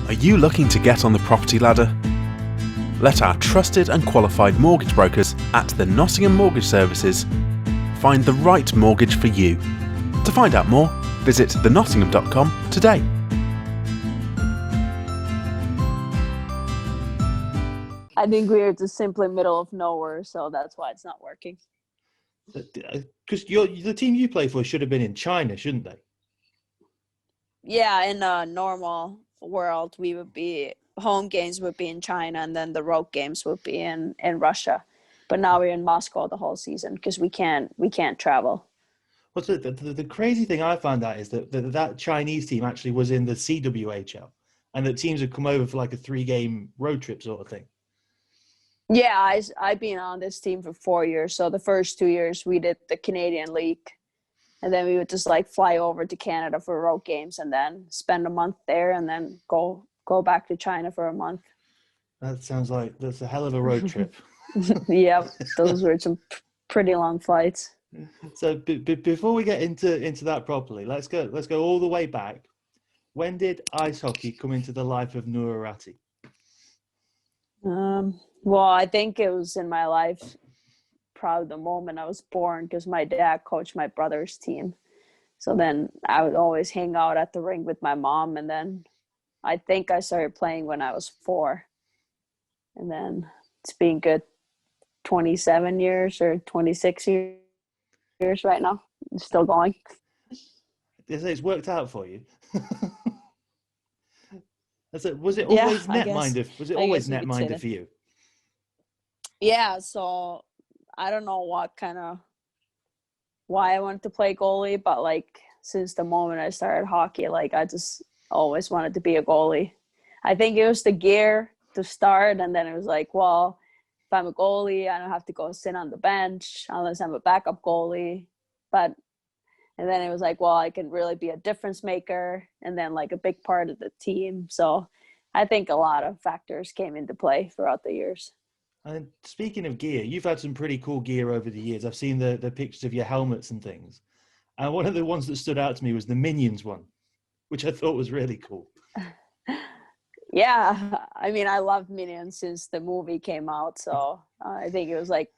Are you looking to get on the property ladder? Let our trusted and qualified mortgage brokers at the Nottingham Mortgage Services find the right mortgage for you. To find out more, visit thenottingham.com today. I think we're just simply middle of nowhere, so that's why it's not working. Because the team you play for should have been in China, shouldn't they? Yeah, in a normal world, we would be home games would be in China, and then the road games would be in Russia. But now we're in Moscow the whole season because we can't travel. Well, the crazy thing I found out is that Chinese team actually was in the CWHL, and that teams had come over for like a 3-game road trip sort of thing. Yeah, I've been on this team for 4 years. So the first 2 years we did the Canadian League, and then we would just like fly over to Canada for road games and then spend a month there and then go back to China for a month. That sounds like that's a hell of a road trip. Yep, those were some pretty long flights. So before we get into that properly, let's go all the way back. When did ice hockey come into the life of Noora Räty? Well, I think it was in my life probably the moment I was born, because my dad coached my brother's team. So then I would always hang out at the rink with my mom, and then I think I started playing when I was 4. And then it's been good 27 years or 26 years right now. It's still going. It's worked out for you. Was it always netminder? Was it always netminder for you? Yeah, so I don't know why I wanted to play goalie, but like since the moment I started hockey, like I just always wanted to be a goalie. I think it was the gear to start, and then it was like, well, if I'm a goalie, I don't have to go sit on the bench unless I'm a backup goalie. And then it was like, well, I can really be a difference maker and then like a big part of the team. So I think a lot of factors came into play throughout the years. And speaking of gear, you've had some pretty cool gear over the years. I've seen the pictures of your helmets and things. And one of the ones that stood out to me was the Minions one, which I thought was really cool. Yeah, I mean, I loved Minions since the movie came out. So I think it was like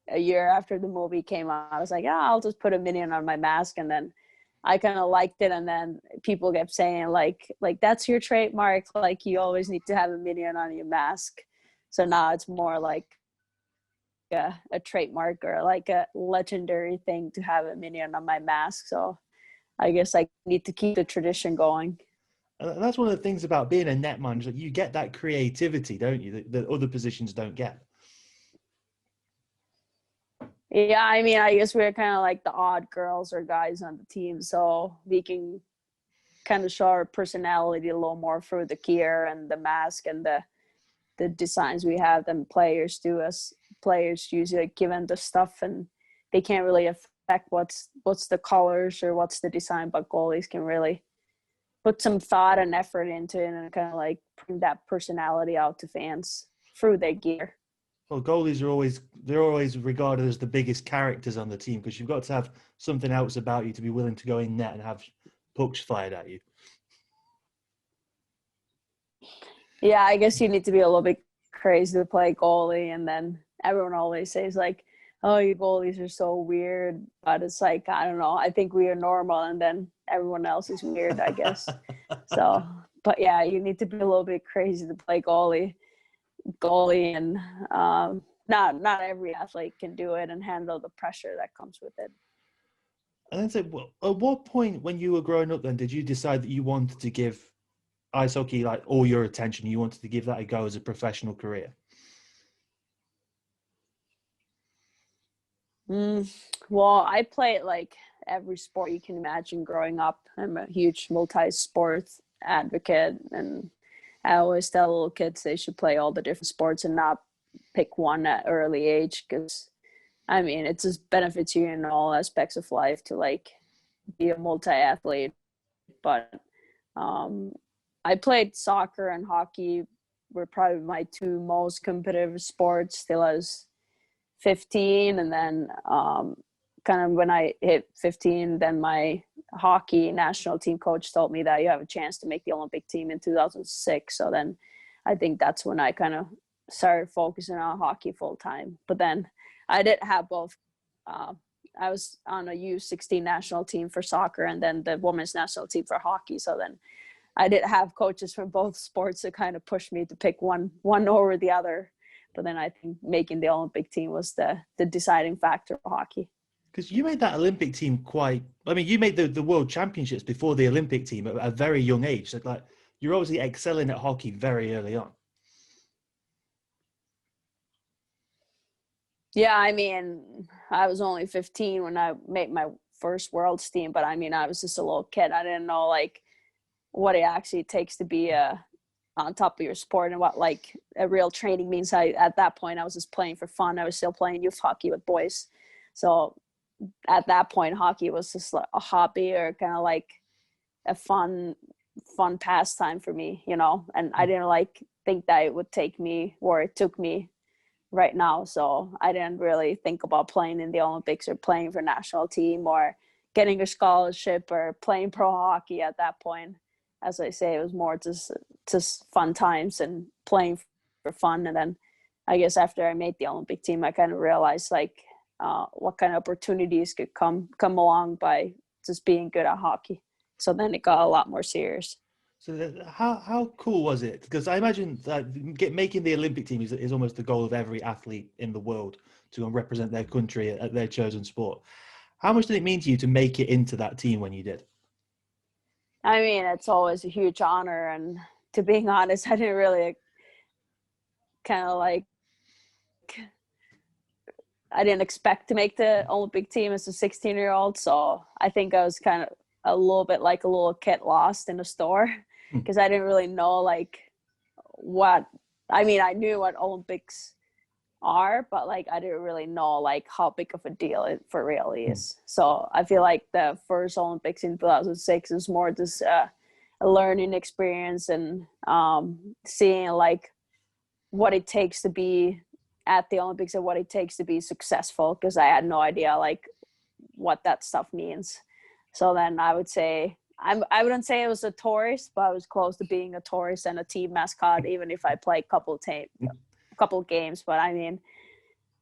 a year after the movie came out. I was like, yeah, I'll just put a Minion on my mask. And then I kind of liked it. And then people kept saying like, that's your trademark. Like you always need to have a Minion on your mask. So now it's more like a trademark or like a legendary thing to have a Minion on my mask. So I guess I need to keep the tradition going. And that's one of the things about being a netminder, that you get that creativity, don't you, that other positions don't get. Yeah, I mean, I guess we're kind of like the odd girls or guys on the team. So we can kind of show our personality a little more through the gear and the mask and the designs we have than players do. As players usually given the stuff and they can't really affect what's the colors or what's the design, but goalies can really put some thought and effort into it and kind of like bring that personality out to fans through their gear. Well, goalies are always regarded as the biggest characters on the team, because you've got to have something else about you to be willing to go in net and have pucks fired at you. Yeah, I guess you need to be a little bit crazy to play goalie, and then everyone always says like, oh, you goalies are so weird, but it's like, I don't know, I think we are normal and then everyone else is weird, I guess. So, but yeah, you need to be a little bit crazy to play goalie, and not every athlete can do it and handle the pressure that comes with it. And then say, well, at what point when you were growing up then did you decide that you wanted to give ice hockey like all your attention, you wanted to give that a go as a professional career? Well, I played like every sport you can imagine growing up. I'm a huge multi-sport advocate, and I always tell little kids they should play all the different sports and not pick one at early age, because I mean, it just benefits you in all aspects of life to like be a multi-athlete. But I played soccer and hockey were probably my 2 most competitive sports till I was 15. And then kind of when I hit 15, then my hockey national team coach told me that you have a chance to make the Olympic team in 2006. So then I think that's when I kind of started focusing on hockey full time. But then I did have both. I was on a U16 national team for soccer and then the women's national team for hockey. So then I did have coaches from both sports that kind of pushed me to pick one over the other. But then I think making the Olympic team was the deciding factor for hockey. Because you made that Olympic team you made the World Championships before the Olympic team at a very young age. So like, you're obviously excelling at hockey very early on. Yeah, I mean, I was only 15 when I made my first Worlds team, but I mean, I was just a little kid. I didn't know like what it actually takes to be on top of your sport and what like a real training means. At that point, I was just playing for fun. I was still playing youth hockey with boys. So at that point, hockey was just like a hobby or kind of like a fun pastime for me, you know, and I didn't like think that it would take me where it took me right now. So I didn't really think about playing in the Olympics or playing for national team or getting a scholarship or playing pro hockey at that point. As I say, it was more just fun times and playing for fun. And then I guess after I made the Olympic team, I kind of realized like what kind of opportunities could come along by just being good at hockey. So then it got a lot more serious. So how cool was it? Because I imagine that making the Olympic team is almost the goal of every athlete in the world to represent their country at their chosen sport. How much did it mean to you to make it into that team when you did? I mean, it's always a huge honor. And to being honest, I didn't really I didn't expect to make the Olympic team as a 16-year-old. So I think I was kind of a little bit like a little kid lost in a store because I didn't really know like I knew what Olympics are, but like I didn't really know like how big of a deal it for really is. So I feel like the first Olympics in 2006 is more just a learning experience and seeing like what it takes to be at the Olympics and what it takes to be successful, because I had no idea like what that stuff means. So then I would say I wouldn't say it was a tourist, but I was close to being a tourist and a team mascot, even if I played a couple games. But I mean,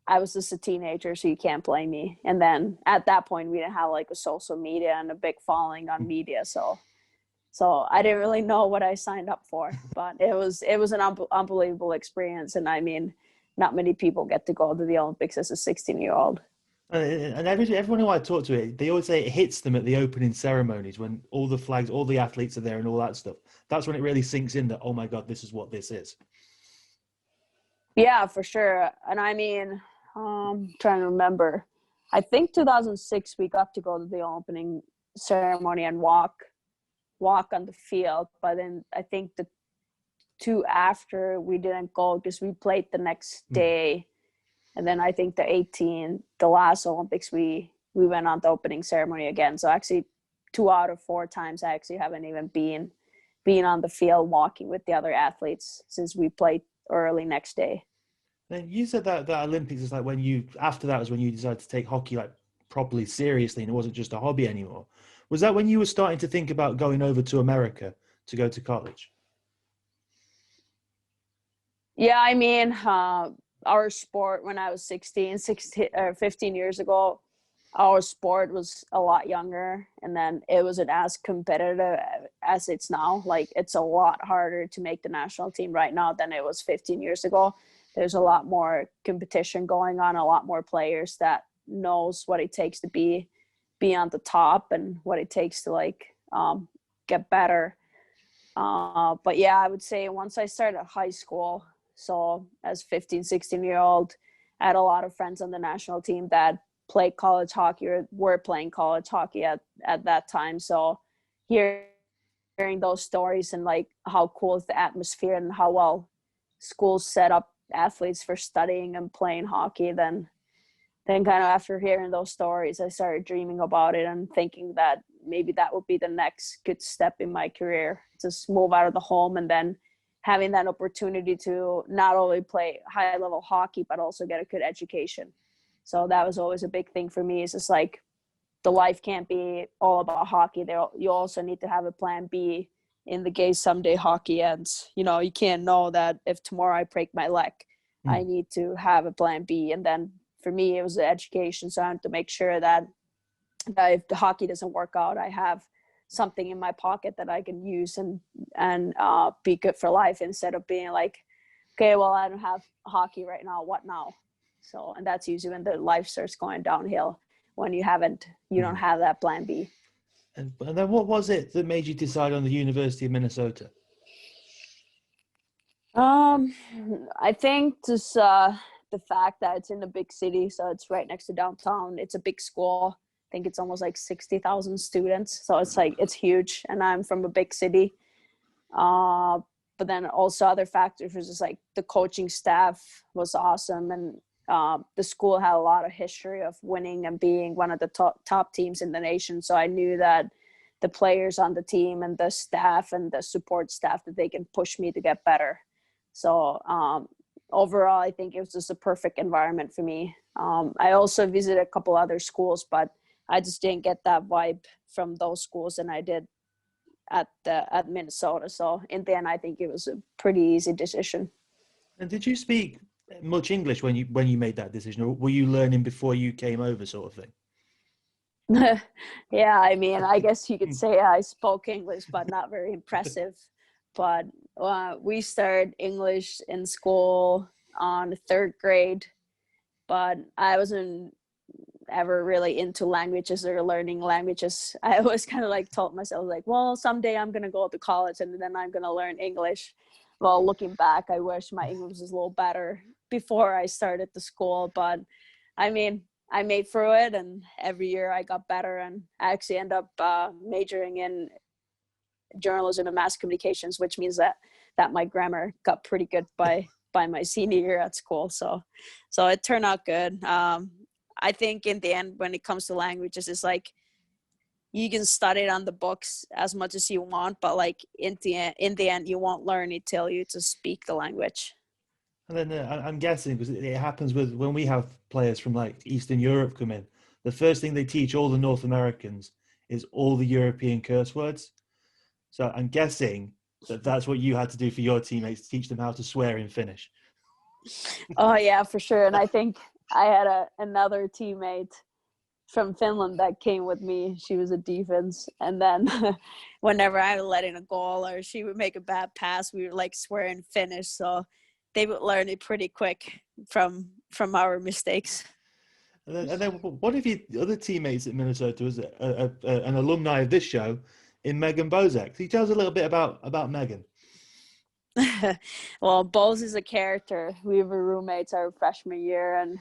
I was just a teenager, so you can't blame me. And then at that point, we didn't have like a social media and a big following on media, so I didn't really know what I signed up for. But it was an unbelievable experience, and I mean, not many people get to go to the Olympics as a 16-year-old. And everyone who I talk to, they always say it hits them at the opening ceremonies when all the flags, all the athletes are there and all that stuff. That's when it really sinks in that, oh my God, this is what this is. Yeah, for sure. And I mean, trying to remember, I think 2006 we got to go to the opening ceremony and walk on the field. But then I think the two after we didn't go because we played the next day. And then I think the last Olympics, we went on the opening ceremony again. So actually 2 out of 4 times I actually haven't even been on the field walking with the other athletes since we played early next day. And you said that Olympics is like after that was when you decided to take hockey like properly seriously and it wasn't just a hobby anymore. Was that when you were starting to think about going over to America to go to college? Yeah, I mean, our sport when I was 15 years ago, our sport was a lot younger, and then it wasn't as competitive as it's now. Like, it's a lot harder to make the national team right now than it was 15 years ago. There's a lot more competition going on, a lot more players that knows what it takes to be on the top and what it takes to like get better. But yeah, I would say once I started high school, so as 15, 16-year-old, I had a lot of friends on the national team that played college hockey or were playing college hockey at that time. So hearing those stories and like how cool is the atmosphere and how well schools set up athletes for studying and playing hockey, then kind of after hearing those stories, I started dreaming about it and thinking that maybe that would be the next good step in my career, just move out of the home and then having that opportunity to not only play high level hockey, but also get a good education. So that was always a big thing for me. It's just like the life can't be all about hockey. You also need to have a plan B in the case someday hockey ends. You know, you can't know that if tomorrow I break my leg, I need to have a plan B. And then for me, it was the education. So I had to make sure that if the hockey doesn't work out, I have something in my pocket that I can use and be good for life, instead of being like, okay, well, I don't have hockey right now. What now? So, and that's usually when the life starts going downhill, when you don't have that plan B. And then what was it that made you decide on the University of Minnesota? I think just the fact that it's in a big city, so it's right next to downtown. It's a big school. I think it's almost like 60,000 students. So it's huge, and I'm from a big city. But then also other factors was just like the coaching staff was awesome, and the school had a lot of history of winning and being one of the top teams in the nation. So I knew that the players on the team and the staff and the support staff, that they can push me to get better. So overall, I think it was just a perfect environment for me. I also visited a couple other schools, but I just didn't get that vibe from those schools, and I did at Minnesota. So in the end, I think it was a pretty easy decision. And did you speak much English when you made that decision, or were you learning before you came over, sort of thing? Yeah, I mean, I guess you could say I spoke English, but not very impressive. But we started English in school on third grade, but I wasn't ever really into languages or learning languages. I always kind of like told myself like, well, someday I'm going to go to college and then I'm going to learn English. Well, looking back, I wish my English was a little better before I started the school. But I mean, I made through it, and every year I got better, and I actually end up majoring in journalism and mass communications, which means that my grammar got pretty good by my senior year at school. So it turned out good. I think in the end, when it comes to languages, it's like you can study it on the books as much as you want, but like in the end, you won't learn it till you just speak the language. And then I'm guessing, because it happens when we have players from like Eastern Europe come in, the first thing they teach all the North Americans is all the European curse words. So I'm guessing that's what you had to do for your teammates, teach them how to swear in Finnish. Oh yeah, for sure. And I think I had another teammate from Finland that came with me. She was a defense, and then whenever I would let in a goal or she would make a bad pass, we would like swear in Finnish. So they would learn it pretty quick from our mistakes. And then one of your other teammates at Minnesota was an alumni of this show, in Megan Bozek. Can you tell us a little bit about Megan? Well, Boz is a character. We were roommates our freshman year, and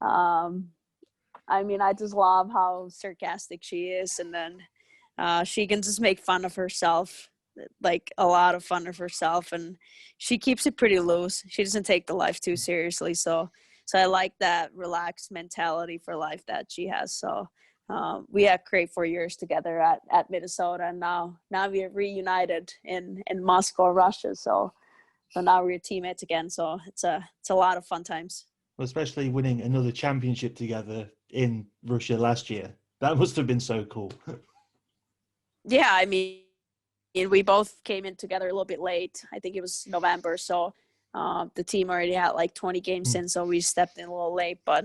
I mean, I just love how sarcastic she is, and then she can just make fun of herself, like a lot of fun of herself, and she keeps it pretty loose. She doesn't take the life too seriously, so I like that relaxed mentality for life that she has. So we had great 4 years together at Minnesota, and now we're reunited in Moscow, Russia. So now we're teammates again. So it's a lot of fun times. Well, especially winning another championship together in Russia last year. That must have been so cool. Yeah, I mean, we both came in together a little bit late. I think it was November. So the team already had like 20 games in, so we stepped in a little late. But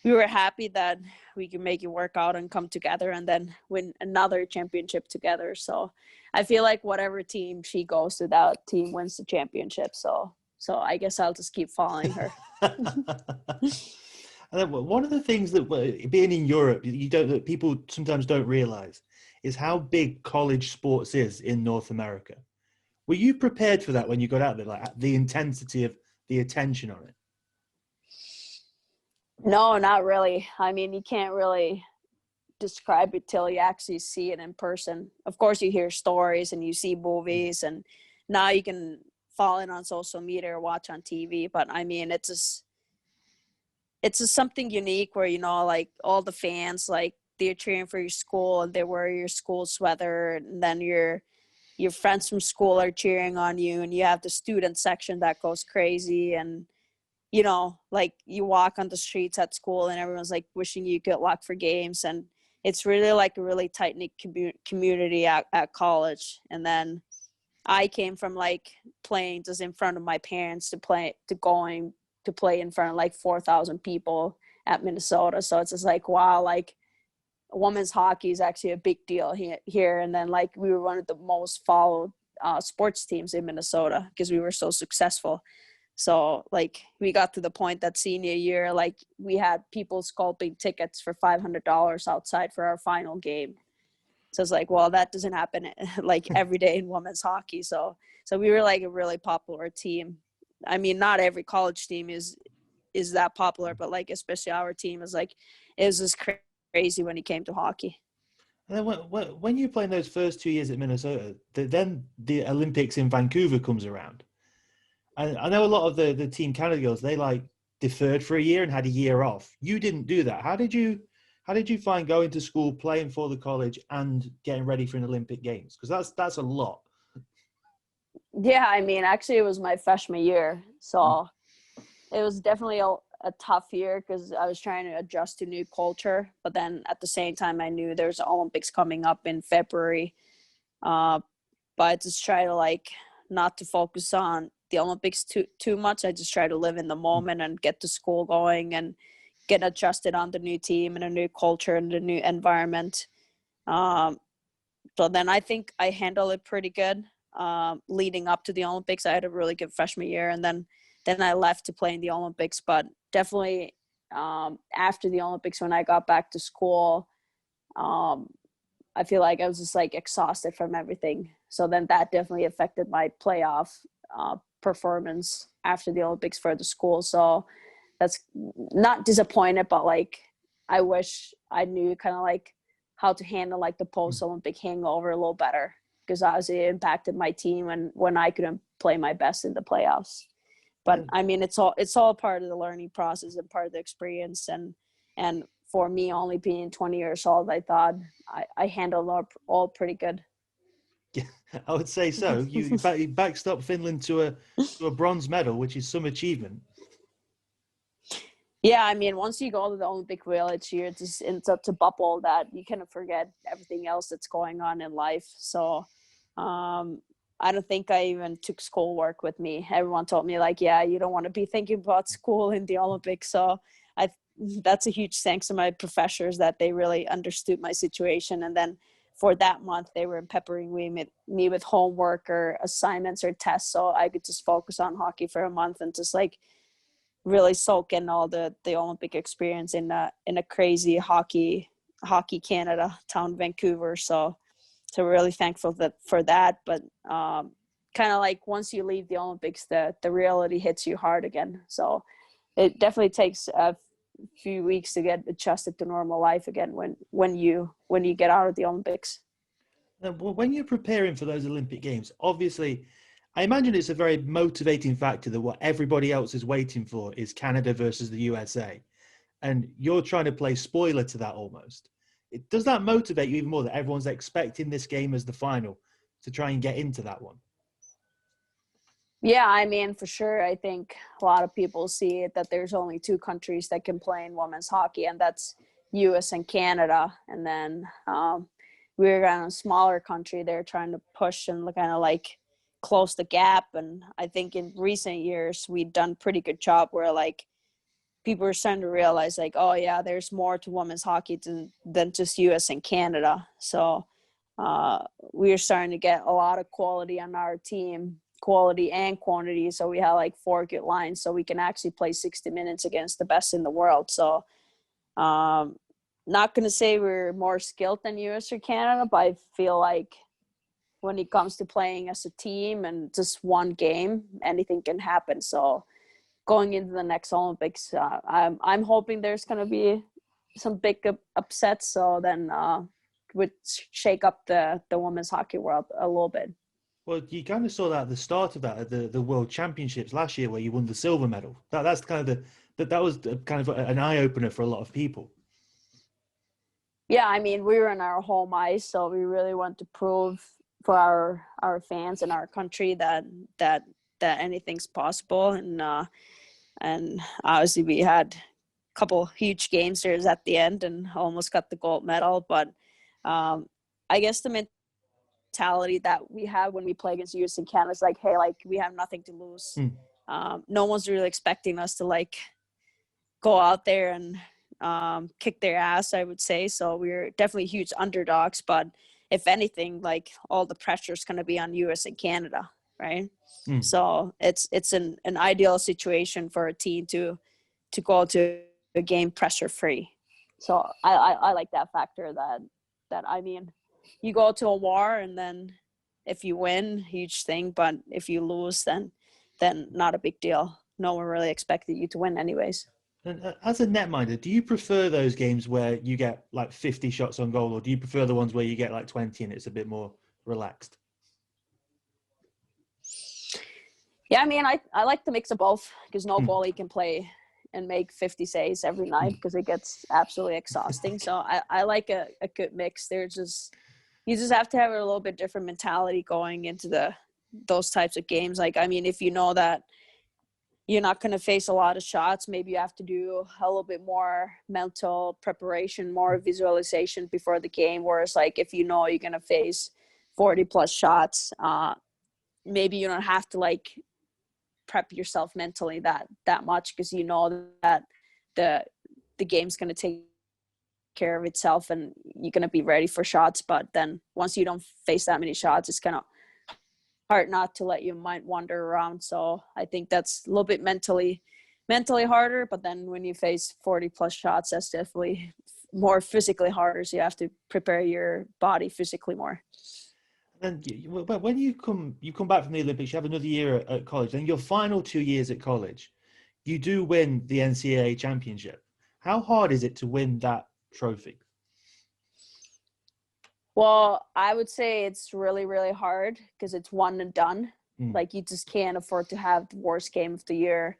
we were happy that we could make it work out and come together and then win another championship together. So I feel like whatever team she goes to, that team wins the championship. So I guess I'll just keep following her. And then one of the things that being in Europe, that people sometimes don't realize is how big college sports is in North America. Were you prepared for that when you got out there, like the intensity of the attention on it? No, not really. I mean, you can't really describe it till you actually see it in person. Of course, you hear stories and you see movies, and now you can fall in on social media or watch on TV. But I mean, it's just something unique where, you know, like all the fans, like they're cheering for your school and they wear your school sweater, and then your friends from school are cheering on you, and you have the student section that goes crazy, and you know, like you walk on the streets at school and everyone's like wishing you good luck for games. And it's really like a really tight-knit community at college. And then I came from like playing just in front of my parents to going to play in front of like 4,000 people at Minnesota. So it's just like, wow, like women's hockey is actually a big deal here. And then like we were one of the most followed sports teams in Minnesota because we were so successful. So like we got to the point that senior year, like we had people scalping tickets for $500 outside for our final game. So it's like, well, that doesn't happen like every day in women's hockey. So we were like a really popular team. I mean, not every college team is that popular, but like especially our team is like, it was just crazy when it came to hockey. And then when you're playing those first 2 years at Minnesota, then the Olympics in Vancouver comes around. And I know a lot of the Team Canada girls, they like deferred for a year and had a year off. You didn't do that. How did you find going to school, playing for the college, and getting ready for an Olympic Games? Because that's a lot. Yeah, I mean, actually, it was my freshman year, so it was definitely a tough year because I was trying to adjust to new culture. But then at the same time, I knew there's Olympics coming up in February. But I just try to like not to focus on the Olympics too much. I just try to live in the moment and get the school going and get adjusted on the new team and a new culture and a new environment. So then I think I handled it pretty good. Leading up to the Olympics, I had a really good freshman year, and then I left to play in the Olympics. But definitely after the Olympics, when I got back to school, I feel like I was just like exhausted from everything. So then that definitely affected my playoff performance after the Olympics for the school. So that's not disappointed, but like I wish I knew kind of like how to handle like the post-Olympic hangover a little better, because obviously it impacted my team when I couldn't play my best in the playoffs. But I mean, it's all part of the learning process and part of the experience. And for me, only being 20 years old, I thought I handled all pretty good. Yeah, I would say so. You backstopped Finland to a bronze medal, which is some achievement. Yeah, I mean, once you go to the Olympic Village, you're just in such a bubble that you kind of forget everything else that's going on in life. So I don't think I even took schoolwork with me. Everyone told me like, yeah, you don't want to be thinking about school in the Olympics. So that's a huge thanks to my professors that they really understood my situation. And then for that month, they were peppering me with homework or assignments or tests, so I could just focus on hockey for a month and just like really soak in all the Olympic experience in a crazy hockey Canada town, Vancouver. So really thankful for that. But kind of like once you leave the Olympics, the reality hits you hard again. So it definitely takes a few weeks to get adjusted to normal life again when you get out of the Olympics. When you're preparing for those Olympic Games, obviously, I imagine it's a very motivating factor that what everybody else is waiting for is Canada versus the USA. And you're trying to play spoiler to that almost. Does that motivate you even more that everyone's expecting this game as the final to try and get into that one? Yeah, I mean, for sure. I think a lot of people see it that there's only two countries that can play in women's hockey, and that's US and Canada. And then we're kind of a smaller country. They're trying to push and kind of like close the gap. And I think in recent years, we've done a pretty good job where like people are starting to realize like, oh yeah, there's more to women's hockey than just US and Canada. So we're starting to get a lot of quality on our team, quality and quantity. So we have like 4 good lines, so we can actually play 60 minutes against the best in the world. So not going to say we're more skilled than US or Canada, but I feel like when it comes to playing as a team and just one game, anything can happen. So going into the next Olympics, I'm hoping there's going to be some big upsets. So then would shake up the women's hockey world a little bit. Well, you kind of saw that at the start of that at the World Championships last year, where you won the silver medal. That's kind of that was kind of an eye opener for a lot of people. Yeah, I mean, we were in our home ice, so we really want to prove for our fans and our country that anything's possible. And And obviously we had a couple huge game sters at the end and almost got the gold medal. But I guess the mentality that we have when we play against the US and Canada is like, hey, like we have nothing to lose. No one's really expecting us to like go out there and kick their ass, I would say. So we're definitely huge underdogs, but if anything, like all the pressure is going to be on US and Canada, right? So it's an ideal situation for a team to go to a game pressure free. So I like that factor that I mean, you go to a war and then if you win, huge thing, but if you lose, then not a big deal. No one really expected you to win anyways. And as a netminder, do you prefer those games where you get like 50 shots on goal, or do you prefer the ones where you get like 20 and it's a bit more relaxed? Yeah, I mean, I like the mix of both because no goalie can play and make 50 saves every night because it gets absolutely exhausting. So I like a good mix. You just have to have a little bit different mentality going into those types of games. Like, I mean, if you know that you're not going to face a lot of shots, maybe you have to do a little bit more mental preparation, more visualization before the game. Whereas like, if you know you're going to face 40 plus shots, maybe you don't have to like prep yourself mentally that much because you know that the game's going to take care of itself and you're going to be ready for shots. But then once you don't face that many shots, it's kind of hard not to let your mind wander around. So I think that's a little bit mentally harder, but then when you face 40 plus shots, that's definitely more physically harder. So you have to prepare your body physically more. And when you come back from the Olympics, you have another year at college, and your final 2 years at college, you do win the NCAA Championship. How hard is it to win that trophy? Well, I would say it's really, really hard because it's one and done. Like you just can't afford to have the worst game of the year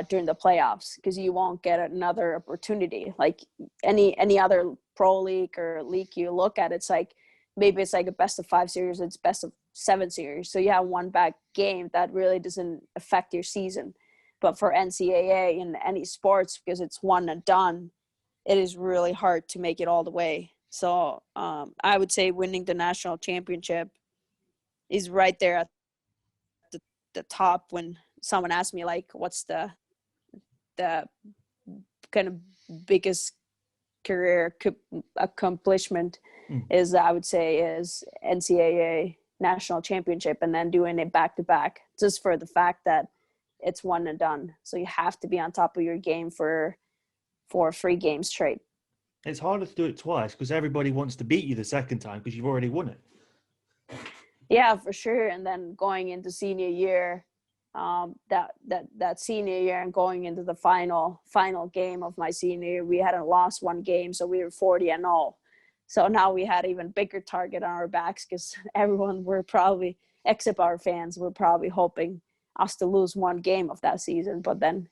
during the playoffs because you won't get another opportunity. Like any other pro league or league you look at, it's like maybe it's like a best of 5 series, it's best of 7 series. So you have one bad game that really doesn't affect your season. But for NCAA in any sports, because it's one and done, it is really hard to make it all the way. So I would say winning the national championship is right there at the top when someone asks me, like, what's the kind of biggest career accomplishment is, I would say, is NCAA national championship and then doing it back to back just for the fact that it's one and done. So you have to be on top of your game for 3 games straight. It's harder to do it twice because everybody wants to beat you the second time because you've already won it. Yeah, for sure. And then going into senior year, that senior year and going into the final game of my senior year, we hadn't lost one game, so we were 40-0. So now we had even bigger target on our backs because everyone were probably, except our fans, were probably hoping us to lose one game of that season. But then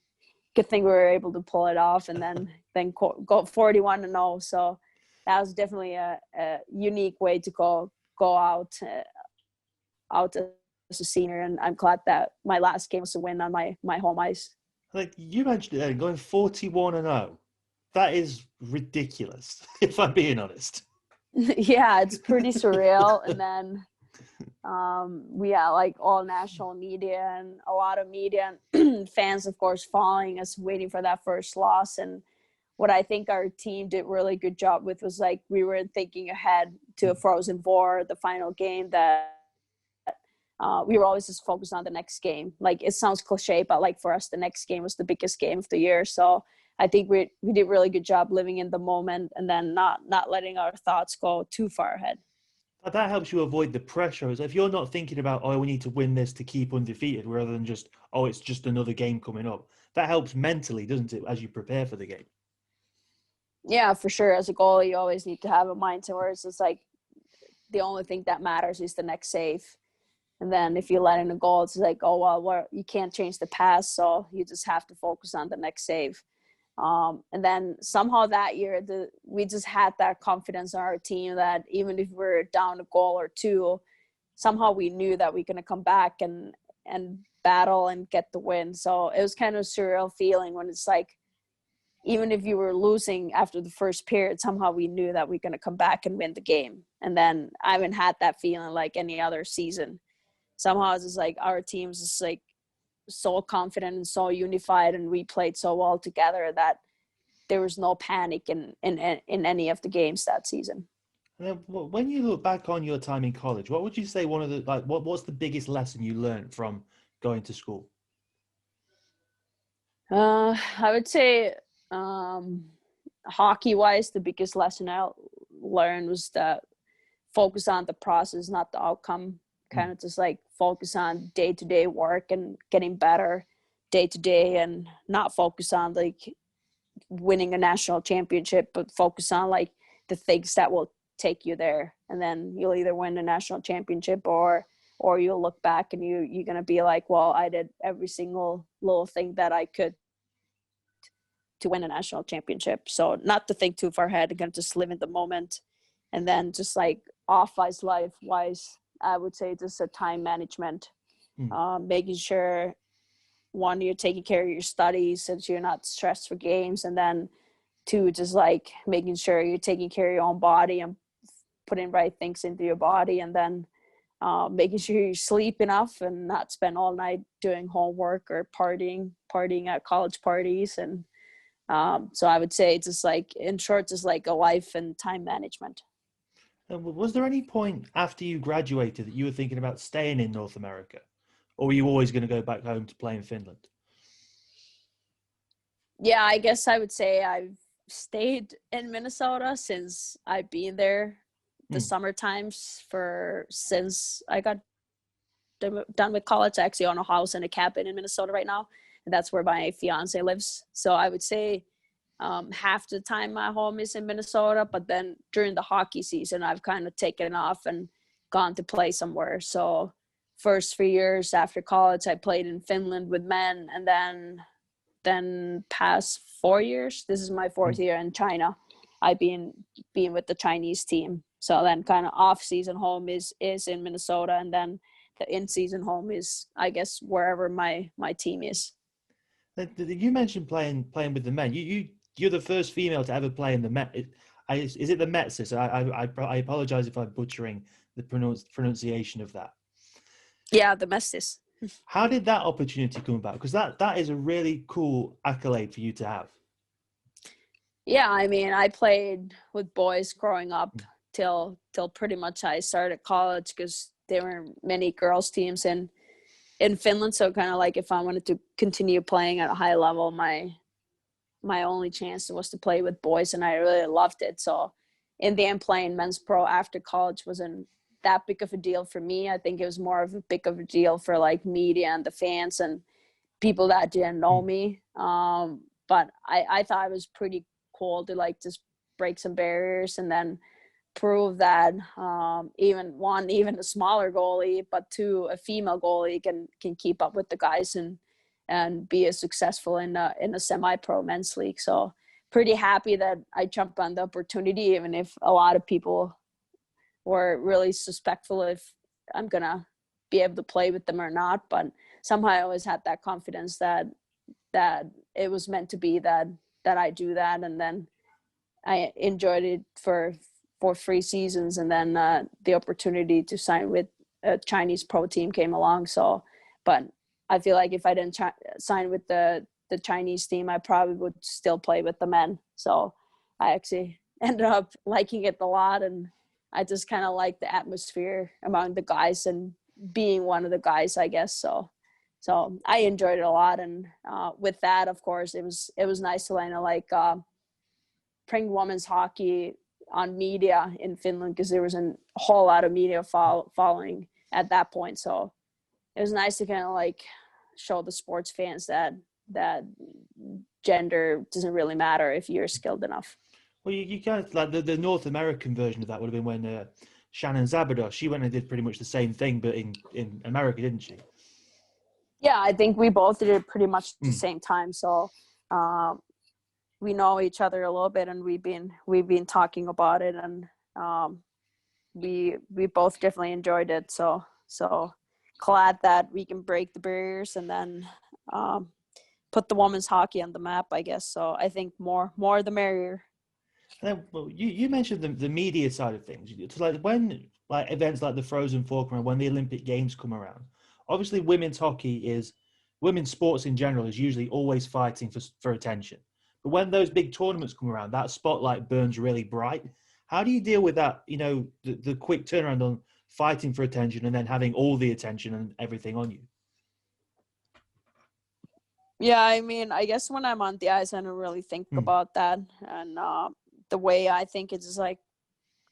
good thing we were able to pull it off and then go 41-0. So that was definitely a unique way to go out as a senior. And I'm glad that my last game was a win on my home ice. Like you mentioned it, going 41-0. That is ridiculous, if I'm being honest. Yeah, it's pretty surreal. And then we had like all national media and a lot of media and fans, of course, following us, waiting for that first loss. And what I think our team did really good job with was like we were thinking ahead to a Frozen Four, the final game, that we were always just focused on the next game. Like it sounds cliche, but like for us, the next game was the biggest game of the year. So I think we did a really good job living in the moment and then not letting our thoughts go too far ahead. That helps you avoid the pressure. If you're not thinking about, oh, we need to win this to keep undefeated, rather than just, oh, it's just another game coming up. That helps mentally, doesn't it, as you prepare for the game? Yeah, for sure. As a goalie, you always need to have a mindset where it's just like the only thing that matters is the next save. And then if you let in a goal, it's like, oh, well, you can't change the past, so you just have to focus on the next save. And then somehow that year, we just had that confidence in our team that even if we're down a goal or two, somehow we knew that we're going to come back and battle and get the win. So it was kind of a surreal feeling when it's like, even if you were losing after the first period, somehow we knew that we're going to come back and win the game. And then I haven't had that feeling like any other season. Somehow it's just like our team's just like so confident and so unified, and we played so well together that there was no panic in any of the games that season. And then when you look back on your time in college, what would you say what's the biggest lesson you learned from going to school? I would say hockey-wise, the biggest lesson I learned was that focus on the process, not the outcome. Kind of just like focus on day-to-day work and getting better day-to-day, and not focus on like winning a national championship, but focus on like the things that will take you there. And then you'll either win a national championship or you'll look back and you're going to be like, well, I did every single little thing that I could to win a national championship. So not to think too far ahead, and kind of just live in the moment. And then just like off-ice life-wise, I would say just a time management, making sure, one, you're taking care of your studies since you're not stressed for games, and then two, just like making sure you're taking care of your own body and putting right things into your body, and then making sure you sleep enough and not spend all night doing homework or partying at college parties. And so I would say just like, in short, just like a life and time management. And was there any point after you graduated that you were thinking about staying in North America, or were you always going to go back home to play in Finland? Yeah, I guess I would say I've stayed in Minnesota since I've been there the summer times since I got done with college. I actually own a house and a cabin in Minnesota right now, and that's where my fiance lives. So I would say half the time my home is in Minnesota, but then during the hockey season, I've kind of taken off and gone to play somewhere. So first 3 years after college, I played in Finland with men, and then past 4 years, this is my fourth year in China, I've been with the Chinese team. So then kind of off-season home is in Minnesota, and then the in-season home is, I guess, wherever my team is. You mentioned playing with the men. You're the first female to ever play in the Met. Is it the Mets? I apologize if I'm butchering the pronunciation of that. Yeah, the Mets. How did that opportunity come about? Because that is a really cool accolade for you to have. Yeah, I mean, I played with boys growing up till pretty much I started college, because there were many girls teams in Finland. So kind of like if I wanted to continue playing at a high level, my only chance was to play with boys, and I really loved it. So in the end, playing men's pro after college wasn't that big of a deal for me. I think it was more of a big of a deal for like media and the fans and people that didn't know me. But I thought it was pretty cool to like just break some barriers and then prove that even a smaller goalie, but two, a female goalie can keep up with the guys and be as successful in a semi-pro men's league. So pretty happy that I jumped on the opportunity, even if a lot of people were really suspectful if I'm gonna be able to play with them or not. But somehow I always had that confidence that it was meant to be that I do that. And then I enjoyed it for 3 seasons, and then the opportunity to sign with a Chinese pro team came along. So, but I feel like if I didn't sign with the Chinese team, I probably would still play with the men. So I actually ended up liking it a lot, and I just kind of like the atmosphere among the guys and being one of the guys, I guess. So I enjoyed it a lot. And with that, of course, it was nice to like bring women's hockey on media in Finland, because there was a whole lot of media following at that point. So it was nice to kind of like show the sports fans that gender doesn't really matter if you're skilled enough. Well, you guys, like the North American version of that would have been when Shannon Zabados, she went and did pretty much the same thing, but in America, didn't she? Yeah, I think we both did it pretty much at the same time. So we know each other a little bit, and we've been talking about it, and we both definitely enjoyed it. So glad that we can break the barriers and then put the women's hockey on the map, I guess. So I think more the merrier. And then, well, you mentioned the media side of things. It's like when like events like the Frozen Four come around, when the Olympic Games come around, obviously women's sports in general is usually always fighting for attention. But when those big tournaments come around, that spotlight burns really bright. How do you deal with that? You know, the quick turnaround on fighting for attention and then having all the attention and everything on you. Yeah, I mean, I guess when I'm on the ice, I don't really think about that. And the way I think it is like,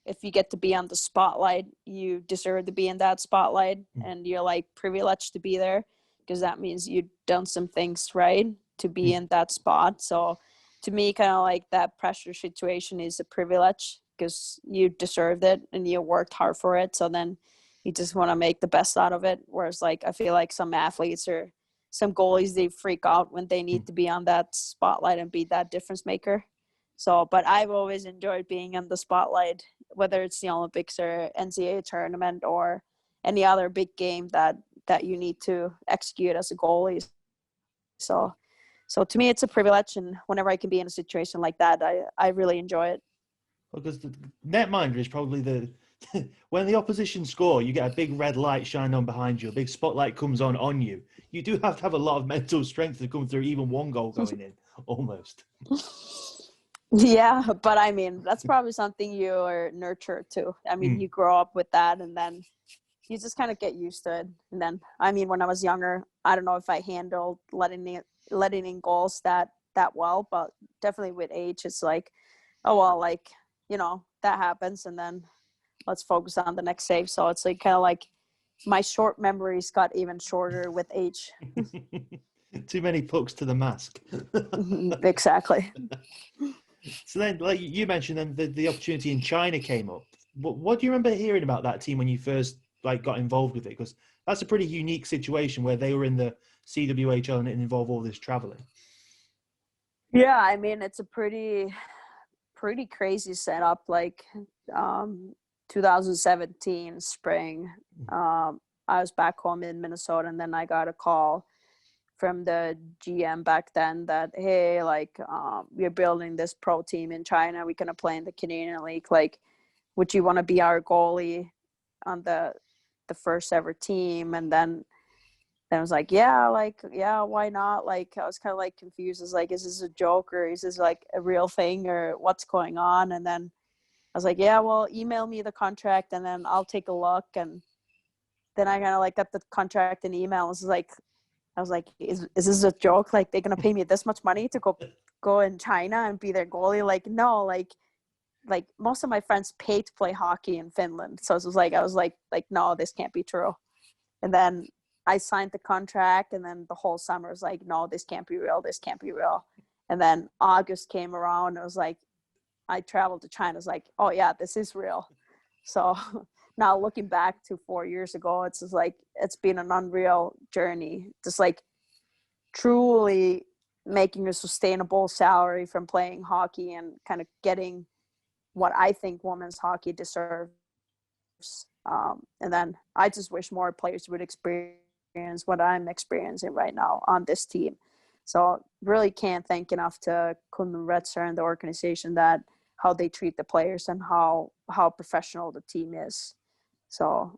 if you get to be on the spotlight, you deserve to be in that spotlight, and you're like privileged to be there because that means you've done some things right to be in that spot. So to me, kind of like that pressure situation is a privilege because you deserved it and you worked hard for it. So then you just want to make the best out of it. Whereas like, I feel like some athletes or some goalies, they freak out when they need to be on that spotlight and be that difference maker. So, but I've always enjoyed being in the spotlight, whether it's the Olympics or NCAA tournament or any other big game that you need to execute as a goalie. So to me, it's a privilege. And whenever I can be in a situation like that, I really enjoy it. Because the netminder is probably when the opposition score, you get a big red light shine on behind you, a big spotlight comes on you. You do have to have a lot of mental strength to come through even one goal going in, almost. Yeah, but I mean, that's probably something you are nurtured to. I mean, you grow up with that and then you just kind of get used to it. And then, I mean, when I was younger, I don't know if I handled letting in goals that well, but definitely with age, it's like, oh, well, like, you know, that happens. And then let's focus on the next save. So it's like kind of like my short memories got even shorter with age. Too many pucks to the mask. Exactly. So then, like you mentioned, then the opportunity in China came up. What do you remember hearing about that team when you first like got involved with it? Because that's a pretty unique situation where they were in the CWHL and it involved all this traveling. Yeah, I mean, it's a pretty crazy setup. Like 2017 spring, I was back home in Minnesota, and then I got a call from the GM back then that, hey, like, we're building this pro team in China. We're going to play in the Canadian League. Like, would you want to be our goalie on the first ever team? And then I was like, yeah, why not? Like, I was kind of like confused. I was like, is this a joke or is this like a real thing or what's going on? And then I was like, yeah, well, email me the contract and then I'll take a look. And then I kind of like got the contract and email. I was like, is this a joke? Like, they're going to pay me this much money to go in China and be their goalie? Like, no, like most of my friends paid to play hockey in Finland. So it was like, I was like, no, this can't be true. And then I signed the contract, and then the whole summer was like, no, this can't be real. This can't be real. And then August came around, and it was like, I traveled to China. I was like, oh yeah, this is real. So now looking back to 4 years ago, it's just like, it's been an unreal journey. Just like truly making a sustainable salary from playing hockey and kind of getting what I think women's hockey deserves. And then I just wish more players would experience what I'm experiencing right now on this team. So really can't thank enough to Kun Retzer and the organization that how they treat the players and how professional the team is. So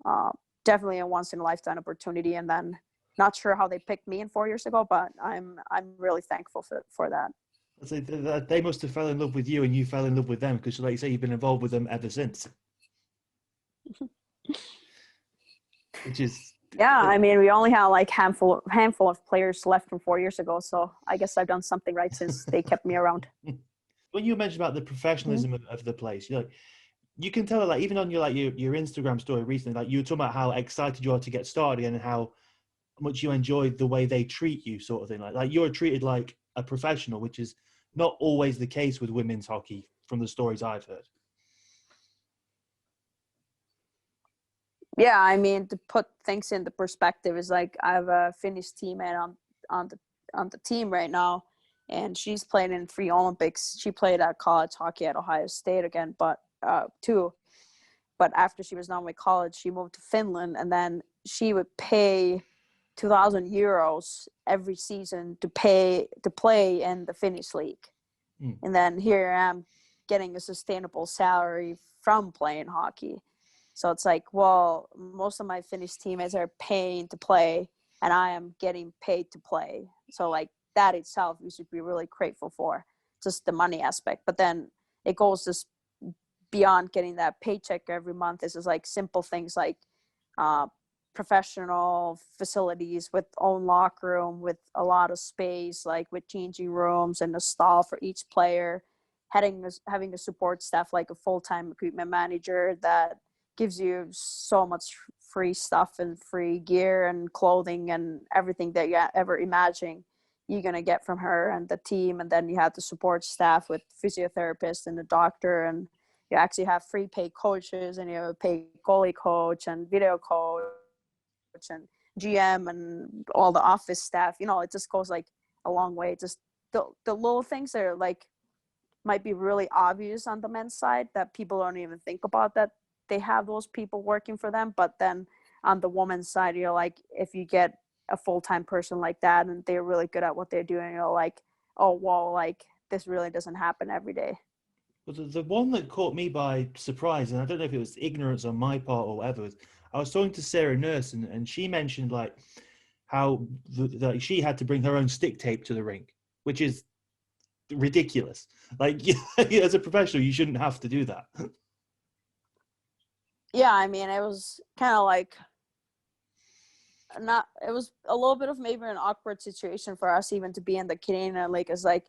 definitely a once in a lifetime opportunity. And then not sure how they picked me in 4 years ago, but I'm really thankful for that. So they must have fell in love with you and you fell in love with them because, like you say, you've been involved with them ever since. Which is... Yeah, I mean, we only have like handful of players left from 4 years ago, so I guess I've done something right since they kept me around. When you mentioned about the professionalism of the place, you can tell, like, even on your Instagram story recently, like you were talking about how excited you are to get started and how much you enjoyed the way they treat you, sort of thing. Like you're treated like a professional, which is not always the case with women's hockey from the stories I've heard. Yeah, I mean, to put things into perspective, is like I have a Finnish teammate on the team right now, and she's played in 3 Olympics. She played at college hockey at Ohio State again, but after she was done with college, she moved to Finland, and then she would pay 2,000 euros every season to play in the Finnish league. And then here I am getting a sustainable salary from playing hockey. So it's like, well, most of my Finnish teammates are paying to play and I am getting paid to play. So like that itself, we should be really grateful for, just the money aspect. But then it goes just beyond getting that paycheck every month. This is like simple things like professional facilities with own locker room, with a lot of space, like with changing rooms and a stall for each player, having a support staff like a full-time equipment manager that gives you so much free stuff and free gear and clothing and everything that you ever imagine you're going to get from her and the team. And then you have the support staff with physiotherapist and the doctor, and you actually have free paid coaches, and you have a paid goalie coach and video coach and GM and all the office staff. You know, it just goes like a long way. Just the little things that are like might be really obvious on the men's side that people don't even think about, that they have those people working for them. But then on the woman's side, you're like, if you get a full-time person like that and they're really good at what they're doing, you're like, oh, well, like this really doesn't happen every day. Well, the one that caught me by surprise, and I don't know if it was ignorance on my part or whatever, I was talking to Sarah Nurse, and she mentioned like how she had to bring her own stick tape to the rink, which is ridiculous. Like, as a professional, you shouldn't have to do that. Yeah, I mean, it was kind of like it was a little bit of maybe an awkward situation for us even to be in the Canadian League. It's like,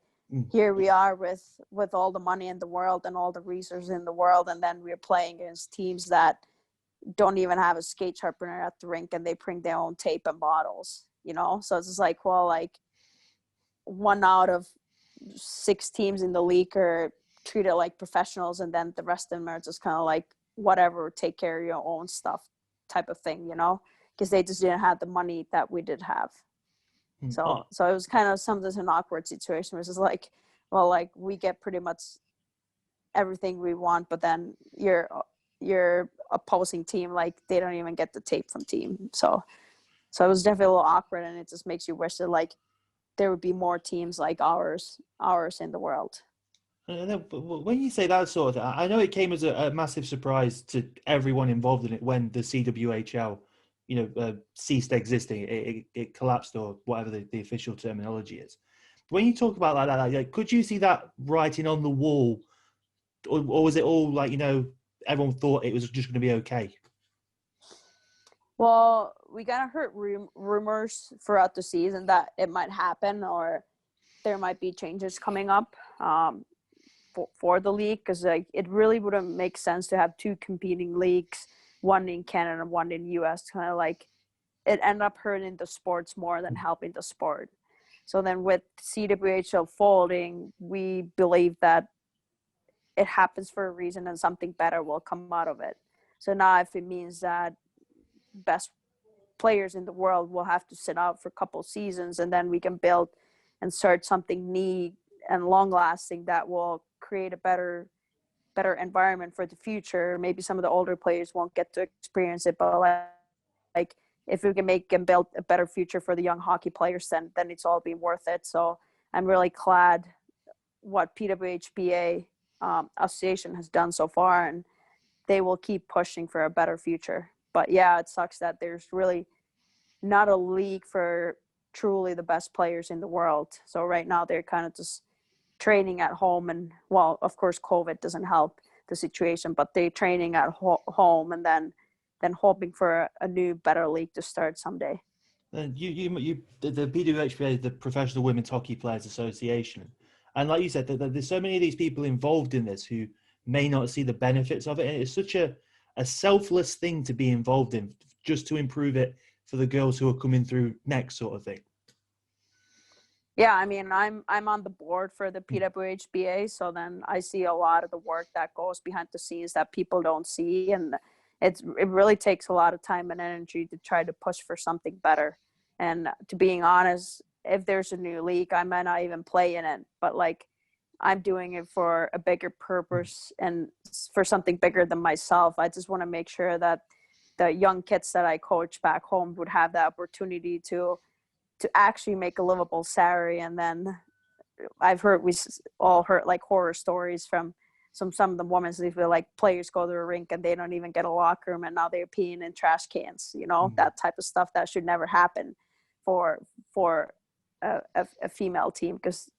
here we are with all the money in the world and all the resources in the world, and then we're playing against teams that don't even have a skate sharpener at the rink and they bring their own tape and bottles, you know? So it's just like, well, like 1 out of 6 teams in the league are treated like professionals, and then the rest of them are just kind of like, whatever, take care of your own stuff type of thing, you know, because they just didn't have the money that we did have. So it was kind of sometimes an awkward situation, which is like, well, like we get pretty much everything we want, but then your opposing team, like they don't even get the tape from team. So it was definitely a little awkward, and it just makes you wish that like there would be more teams like ours in the world. And then, when you say that sort of thing, I know it came as a massive surprise to everyone involved in it when the CWHL, ceased existing. It collapsed, or whatever the official terminology is. When you talk about like, could you see that writing on the wall, or was it all like, everyone thought it was just going to be okay? Well, we kind of heard rumors throughout the season that it might happen, or there might be changes coming up for the league, because like it really wouldn't make sense to have 2 competing leagues, one in Canada and one in US. Kind of like it ended up hurting the sports more than helping the sport. So then with CWHL folding, we believe that it happens for a reason and something better will come out of it. So now if it means that best players in the world will have to sit out for a couple seasons, and then we can build and start something neat and long lasting that will create a better environment for the future. Maybe some of the older players won't get to experience it, but like if we can make and build a better future for the young hockey players, then it's all been worth it. So I'm really glad what PWHPA association has done so far, and they will keep pushing for a better future. But yeah, it sucks that there's really not a league for truly the best players in the world. So right now they're kind of just training at home, and well, of course COVID doesn't help the situation, but they're training at home and then hoping for a new better league to start someday. And the PWHPA, the Professional Women's Hockey Players Association, and like you said, there's so many of these people involved in this who may not see the benefits of it, and it's such a selfless thing to be involved in, just to improve it for the girls who are coming through next, sort of thing. Yeah, I mean, I'm on the board for the PWHPA, so then I see a lot of the work that goes behind the scenes that people don't see, and it really takes a lot of time and energy to try to push for something better. And to being honest, if there's a new league, I might not even play in it, but like I'm doing it for a bigger purpose and for something bigger than myself. I just want to make sure that the young kids that I coach back home would have the opportunity to actually make a livable salary. And then we all heard like horror stories from some of the women. They feel like players go to a rink and they don't even get a locker room, and now they're peeing in trash cans, that type of stuff that should never happen for a female team, because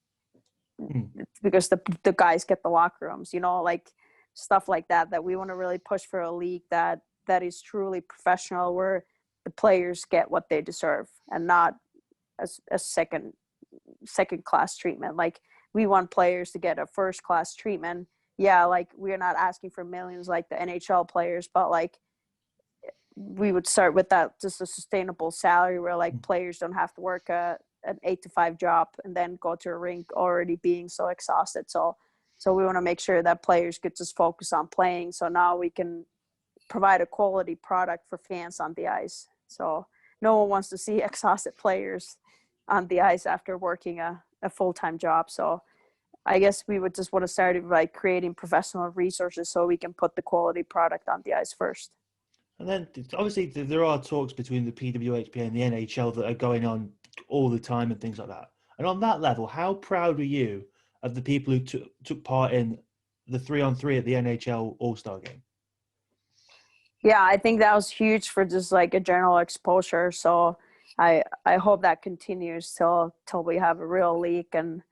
the guys get the locker rooms, like stuff like that we want to really push for a league that is truly professional, where the players get what they deserve and not a second class treatment. Like, we want players to get a first class treatment. Yeah, like, we're not asking for millions like the NHL players, but like, we would start with that, just a sustainable salary where like players don't have to work an 8 to 5 job and then go to a rink already being so exhausted. So we want to make sure that players could just focus on playing. So now we can provide a quality product for fans on the ice. So no one wants to see exhausted players on the ice after working a full-time job. So I guess we would just want to start by creating professional resources so we can put the quality product on the ice first. And then obviously there are talks between the PWHP and the NHL that are going on all the time and things like that. And on that level, how proud are you of the people who took part in the 3-on-3 at the NHL All-Star Game? Yeah, I think that was huge for just like a general exposure. So I hope that continues till we have a real league. And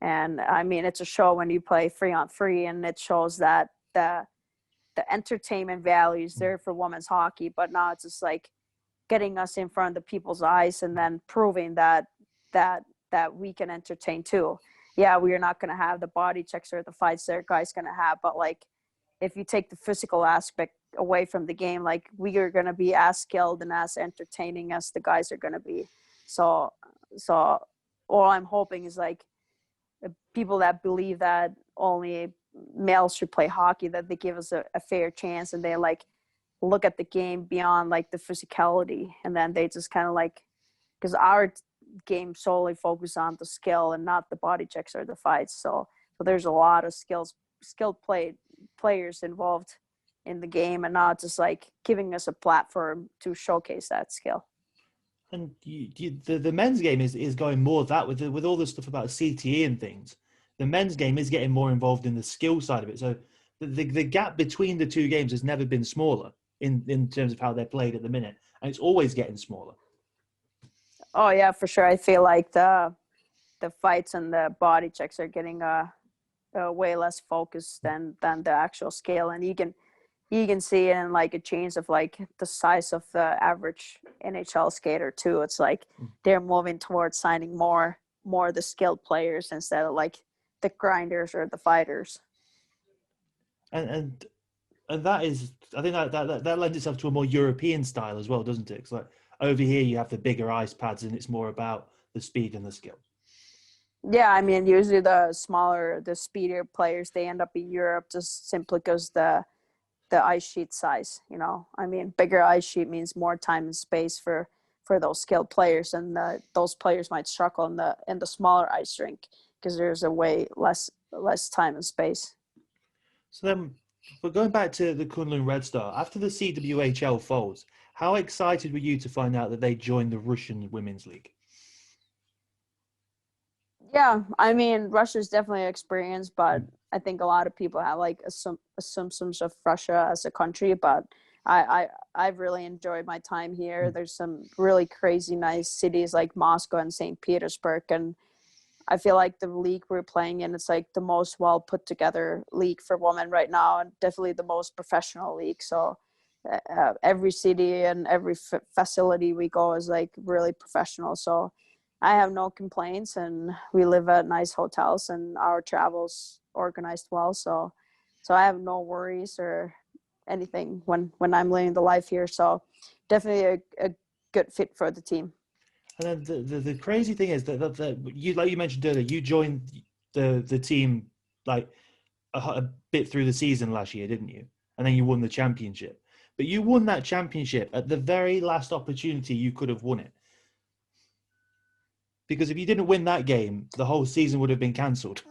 I mean, it's a show when you play 3-on-3, and it shows that the entertainment value is there for women's hockey, but now it's just like getting us in front of the people's eyes and then proving that we can entertain too. Yeah, we are not going to have the body checks or the fights that guys going to have, but like, if you take the physical aspect away from the game, like, we are going to be as skilled and as entertaining as the guys are going to be. So all I'm hoping is like people that believe that only males should play hockey, that they give us a fair chance, and they like look at the game beyond like the physicality, and then they just kind of like, because our game solely focus on the skill and not the body checks or the fights. So there's a lot of skilled players involved in the game, and not just like giving us a platform to showcase that skill. And the men's game is going more that with all the stuff about CTE and things. The men's game is getting more involved in the skill side of it. So the gap between the two games has never been smaller in terms of how they're played at the minute, and it's always getting smaller. Oh yeah, for sure. I feel like the fights and the body checks are getting way less focused than the actual scale, and you can see it in like a change of like the size of the average NHL skater too. It's like they're moving towards signing more the skilled players instead of like the grinders or the fighters. And that is, I think that lends itself to a more European style as well, doesn't it? It's like over here you have the bigger ice pads, and it's more about the speed and the skill. Yeah, I mean, usually the speedier players, they end up in Europe just simply because the ice sheet size, I mean, bigger ice sheet means more time and space for those skilled players, and those players might struggle in the smaller ice rink because there's a way less time and space. So then, but going back to the Kunlun Red Star, after the CWHL folds, how excited were you to find out that they joined the Russian Women's League? Yeah, I mean, Russia's definitely an experience, but I think a lot of people have like assumptions of Russia as a country, but I've really enjoyed my time here. There's some really crazy nice cities like Moscow and St. Petersburg, and I feel like the league we're playing in, it's like the most well put together league for women right now, and definitely the most professional league. So every city and every facility we go is like really professional. So I have no complaints, and we live at nice hotels, and our travel's organized well. So I have no worries or anything when I'm living the life here. So definitely a good fit for the team. And then the crazy thing is that you, like you mentioned earlier, you joined the team like a bit through the season last year, didn't you? And then you won the championship. But you won that championship at the very last opportunity you could have won it. Because if you didn't win that game, the whole season would have been cancelled.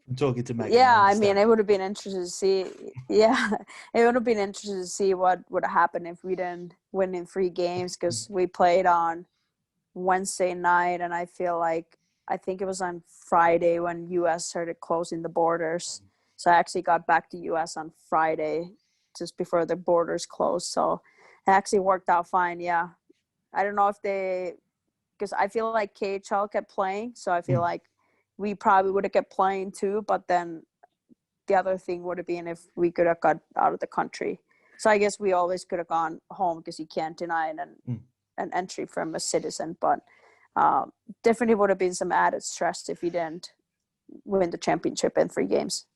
I'm talking to Megan. Yeah, I understand. mean, it would have been interesting to see. Yeah, it would have been interesting to see what would have happened if we didn't win in 3 games, because we played on Wednesday night, and I think it was on Friday when U.S. started closing the borders. So I actually got back to U.S. on Friday, just before the borders closed. So it actually worked out fine. Yeah, I don't know if because I feel like KHL kept playing, so I feel like we probably would have kept playing too. But then the other thing would have been if we could have got out of the country. So I guess we always could have gone home, because you can't deny an entry from a citizen. But definitely would have been some added stress if you didn't win the championship in 3 games.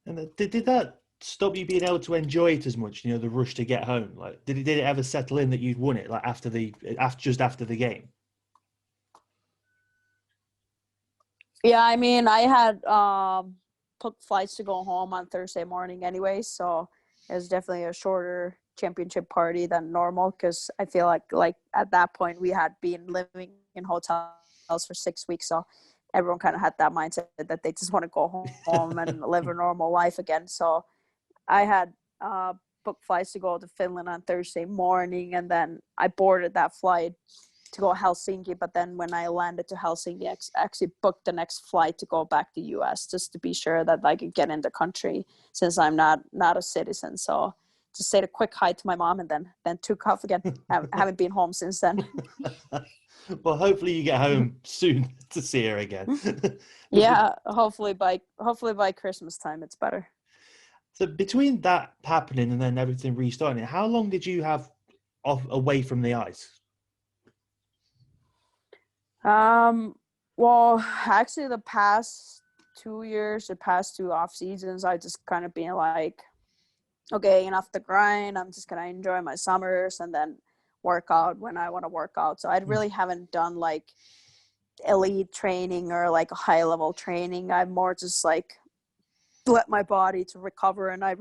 And did that stop you being able to enjoy it as much? The rush to get home. Like, did it ever settle in that you'd won it? Like just after the game. Yeah, I mean, I had booked flights to go home on Thursday morning anyway, so it was definitely a shorter championship party than normal, because I feel like at that point we had been living in hotels for 6 weeks, so everyone kind of had that mindset that they just want to go home and live a normal life again. So I had booked flights to go to Finland on Thursday morning, and then I boarded that flight to go to Helsinki. But then when I landed to Helsinki, I actually booked the next flight to go back to US, just to be sure that I could get in the country, since I'm not a citizen. So just said a quick hi to my mom, and then took off again. I haven't been home since then. Well, hopefully you get home soon to see her again. Yeah, hopefully by Christmas time it's better. So between that happening and then everything restarting, how long did you have away from the ice? Well, actually the past 2 years, the past 2 off seasons, I just kind of been like, okay, enough the grind. I'm just gonna enjoy my summers and then work out when I want to work out. So I really haven't done like elite training or like a high level training. I'm more just like let my body to recover. And I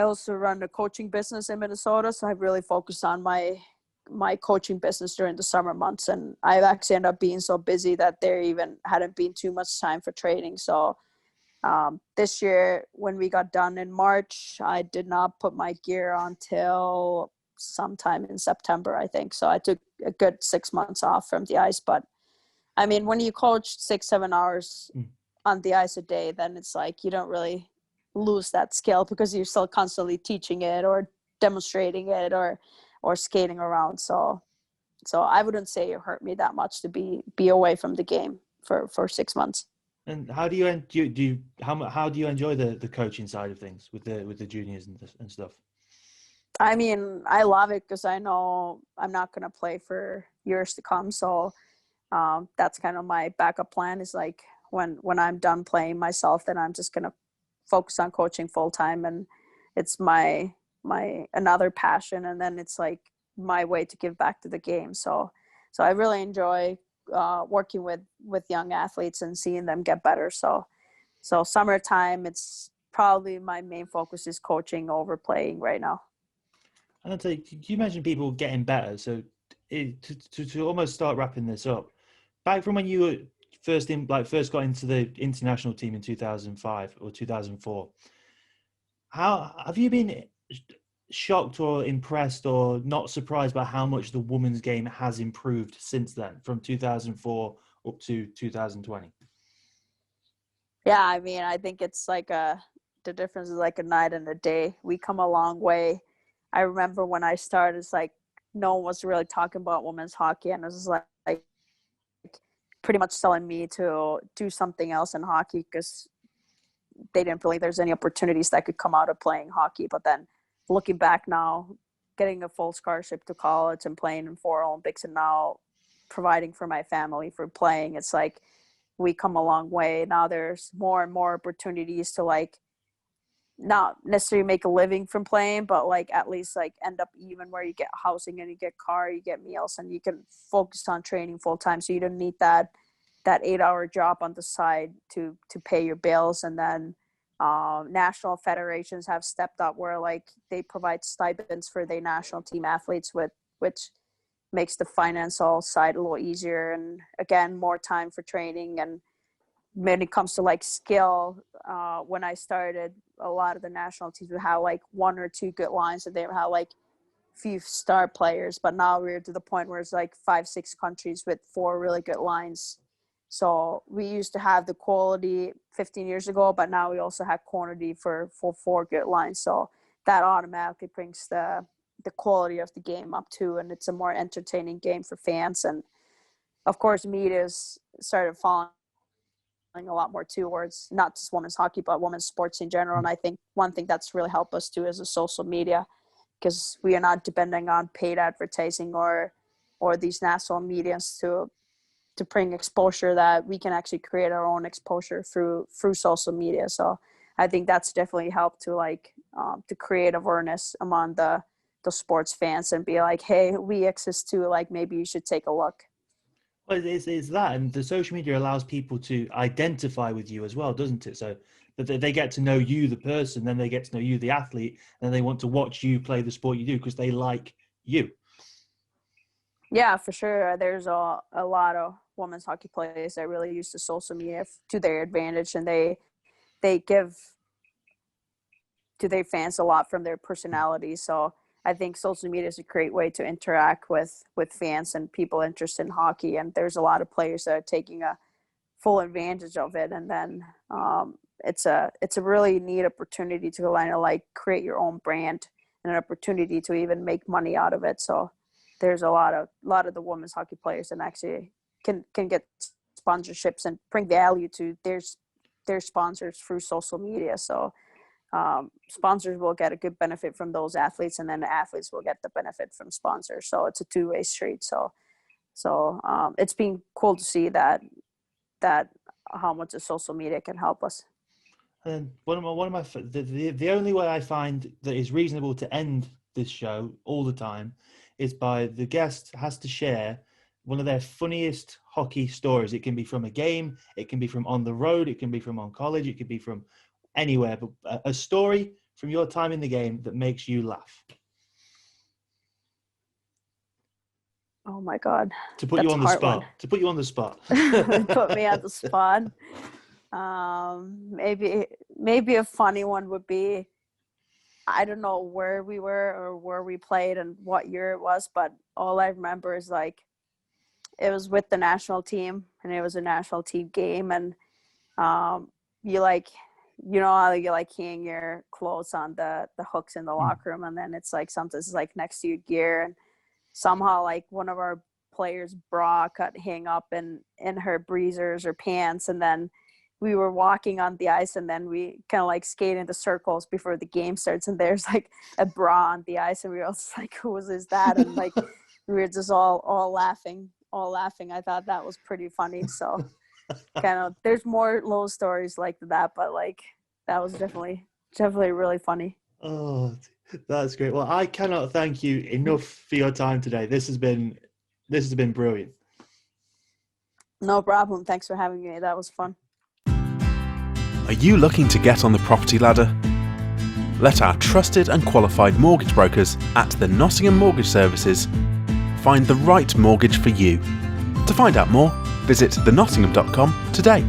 also run a coaching business in Minnesota, so I really focus on my coaching business during the summer months. And I've actually ended up being so busy that there even hadn't been too much time for training. So this year, when we got done in March, I did not put my gear on till sometime in September, I think. So I took a good 6 months off from the ice. But I mean, when you coach 6-7 hours on the ice a day, then it's like you don't really lose that skill, because you're still constantly teaching it or demonstrating it or skating around. So I wouldn't say it hurt me that much to be away from the game for 6 months. And how do you how do you enjoy the coaching side of things with the juniors and stuff? I mean, I love it, because I know I'm not going to play for years to come. So that's kind of my backup plan, is like when I'm done playing myself, then I'm just going to focus on coaching full time. And it's my another passion. And then it's like my way to give back to the game. So I really enjoy working with young athletes and seeing them get better. So summertime, it's probably my main focus is coaching over playing right now. And I'd say, you mentioned people getting better. So to almost start wrapping this up, back from when you were first got into the international team in 2005 or 2004, how have you been shocked or impressed or not surprised by how much the women's game has improved since then, from 2004 up to 2020? Yeah, I mean, I think it's like the difference is like a night and a day. We come a long way. I remember when I started, it's like no one was really talking about women's hockey, and it was like pretty much telling me to do something else in hockey, because they didn't believe there's any opportunities that could come out of playing hockey. But then looking back now, getting a full scholarship to college and playing in 4 Olympics, and now providing for my family for playing, it's like we come a long way. Now there's more and more opportunities to like not necessarily make a living from playing, but like at least like end up even where you get housing and you get car, you get meals, and you can focus on training full time. So you don't need that 8-hour job on the side to pay your bills. And then national federations have stepped up where like they provide stipends for their national team athletes, which makes the financial side a little easier. And again, more time for training. And when it comes to like skill, when I started, a lot of the national teams would have like 1 or 2 good lines, and they would have like few star players. But now we're to the point where it's like 5-6 countries with 4 really good lines. So we used to have the quality 15 years ago, but now we also have quantity for 4 good lines. So that automatically brings the quality of the game up too, and it's a more entertaining game for fans. And of course, media's started following a lot more towards not just women's hockey, but women's sports in general. And I think one thing that's really helped us too is the social media, because we are not depending on paid advertising or these national medias to bring exposure, that we can actually create our own exposure through social media. So I think that's definitely helped to like to create awareness among the sports fans and be like, hey, we exist too, like maybe you should take a look. Well, it's that, and the social media allows people to identify with you as well, doesn't it? So that they get to know you, the person, then they get to know you, the athlete, and they want to watch you play the sport you do because they like you. Yeah, for sure. There's a lot of women's hockey players that really use the social media to their advantage, and they give to their fans a lot from their personality. So I think social media is a great way to interact with fans and people interested in hockey. And there's a lot of players that are taking a full advantage of it. And then it's a really neat opportunity to kind of like create your own brand and an opportunity to even make money out of it. So there's a lot of the women's hockey players that actually can get sponsorships and bring value to their sponsors through social media. So sponsors will get a good benefit from those athletes, and then the athletes will get the benefit from sponsors. So it's a two-way street. So it's been cool to see that how much the social media can help us. And the only way I find that is reasonable to end this show all the time is by the guest has to share one of their funniest hockey stories. It can be from a game, it can be from on the road, it can be from on college, it can be from anywhere, but a story from your time in the game that makes you laugh. Oh my God. To put you on the spot. One. To put you on the spot. Put me on the spot. Maybe a funny one would be, I don't know where we were or where we played and what year it was, but all I remember is like it was with the national team, and it was a national team game, and you like, you know how you like hang your clothes on the hooks in the locker room, and then it's like something's like next to your gear, and somehow like one of our players' bra got hang up in her breezers or pants, and then we were walking on the ice, and then we kind of like skate into circles before the game starts, and there's like a bra on the ice, and we were all just like, whose is that? And like we were just all laughing. I thought that was pretty funny. So kind of there's more little stories like that, but like that was definitely really funny. Oh, that's great. Well, I cannot thank you enough for your time today. This has been brilliant. No problem. Thanks for having me. That was fun. Are you looking to get on the property ladder? Let our trusted and qualified mortgage brokers at the Nottingham Mortgage Services find the right mortgage for you. To find out more, visit thenottingham.com today.